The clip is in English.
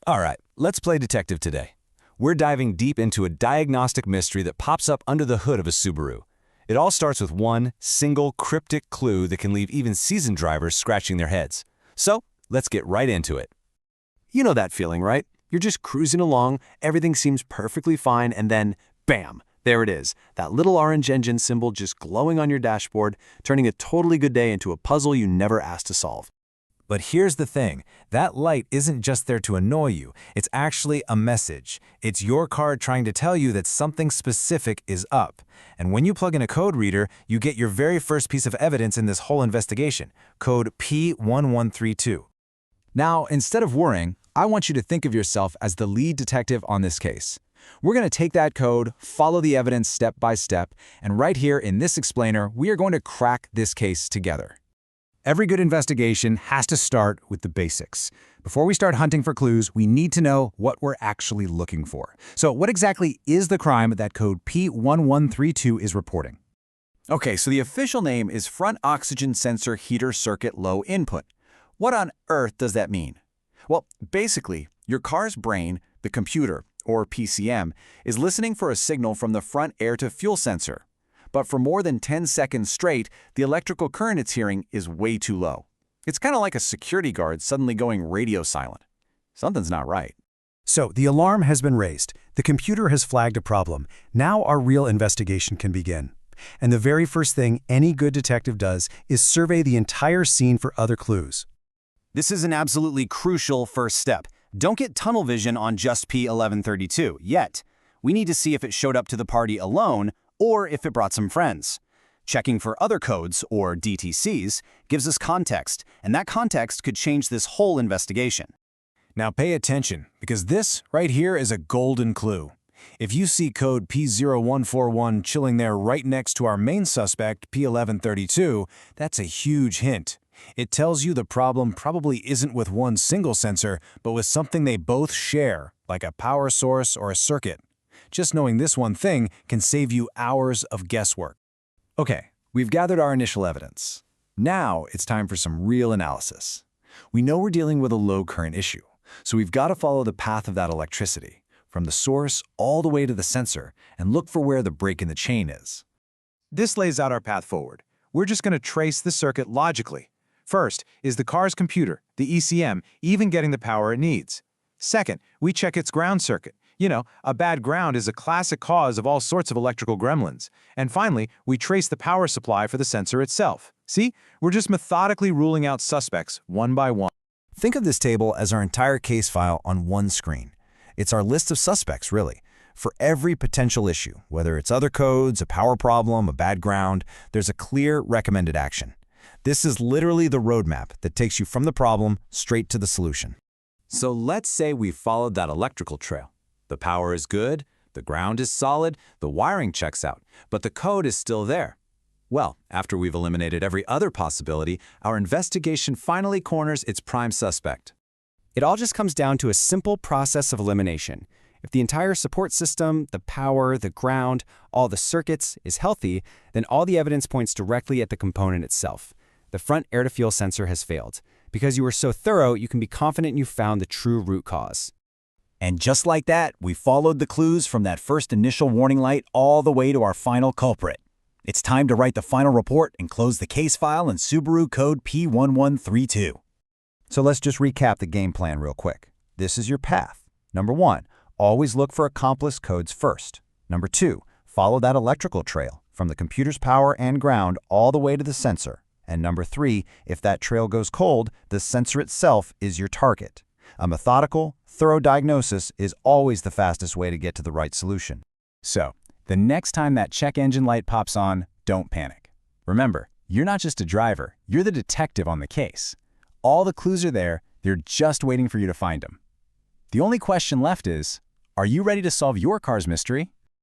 All right, let's play detective today. We're diving deep into a diagnostic mystery that pops up under the hood of a Subaru. It all starts with one single cryptic clue that can leave even seasoned drivers scratching their heads. So, let's get right into it. You know that feeling, right? You're just cruising along, everything seems perfectly fine, and then, bam, there it is. That little orange engine symbol just glowing on your dashboard, turning a totally good day into a puzzle you never asked to solve. But here's the thing, that light isn't just there to annoy you, it's actually a message. It's your car trying to tell you that something specific is up. And when you plug in a code reader, you get your very first piece of evidence in this whole investigation, code P1132. Now, instead of worrying, I want you to think of yourself as the lead detective on this case. We're going to take that code, follow the evidence step by step, and right here in this explainer, we are going to crack this case together. Every good investigation has to start with the basics. Before we start hunting for clues, we need to know what we're actually looking for. So what exactly is the crime that code P1132 is reporting? Okay, so the official name is Front Oxygen Sensor Heater Circuit Low Input. What on earth does that mean? Well, basically, your car's brain, the computer, or PCM, is listening for a signal from the front air-to-fuel sensor. But for more than 10 seconds straight, the electrical current it's hearing is way too low. It's kind of like a security guard suddenly going radio silent. Something's not right. So, the alarm has been raised. The computer has flagged a problem. Now our real investigation can begin. And the very first thing any good detective does is survey the entire scene for other clues. This is an absolutely crucial first step. Don't get tunnel vision on just P1132 yet. We need to see if it showed up to the party alone or if it brought some friends. Checking for other codes, or DTCs, gives us context, and that context could change this whole investigation. Now pay attention, because this right here is a golden clue. If you see code P0141 chilling there right next to our main suspect, P1132, that's a huge hint. It tells you the problem probably isn't with one single sensor, but with something they both share, like a power source or a circuit. Just knowing this one thing can save you hours of guesswork. Okay, we've gathered our initial evidence. Now it's time for some real analysis. We know we're dealing with a low current issue, so we've got to follow the path of that electricity, from the source all the way to the sensor, and look for where the break in the chain is. This lays out our path forward. We're just going to trace the circuit logically. First, is the car's computer, the ECM, even getting the power it needs? Second, we check its ground circuit. You know, a bad ground is a classic cause of all sorts of electrical gremlins. And finally, we trace the power supply for the sensor itself. See, we're just methodically ruling out suspects one by one. Think of this table as our entire case file on one screen. It's our list of suspects, really. For every potential issue, whether it's other codes, a power problem, a bad ground, there's a clear recommended action. This is literally the roadmap that takes you from the problem straight to the solution. So let's say we followed that electrical trail. The power is good, the ground is solid, the wiring checks out, but the code is still there. Well, after we've eliminated every other possibility, our investigation finally corners its prime suspect. It all just comes down to a simple process of elimination. If the entire support system, the power, the ground, all the circuits is healthy, then all the evidence points directly at the component itself. The front air-to-fuel sensor has failed. Because you were so thorough, you can be confident you found the true root cause. And just like that, we followed the clues from that first initial warning light all the way to our final culprit. It's time to write the final report and close the case file in Subaru code P1132. So let's just recap the game plan real quick. This is your path. Number 1, always look for accomplice codes first. Number 2, follow that electrical trail from the computer's power and ground all the way to the sensor. And number 3, if that trail goes cold, the sensor itself is your target. A methodical, thorough diagnosis is always the fastest way to get to the right solution. So, the next time that check engine light pops on, don't panic. Remember, you're not just a driver, you're the detective on the case. All the clues are there, they're just waiting for you to find them. The only question left is, are you ready to solve your car's mystery?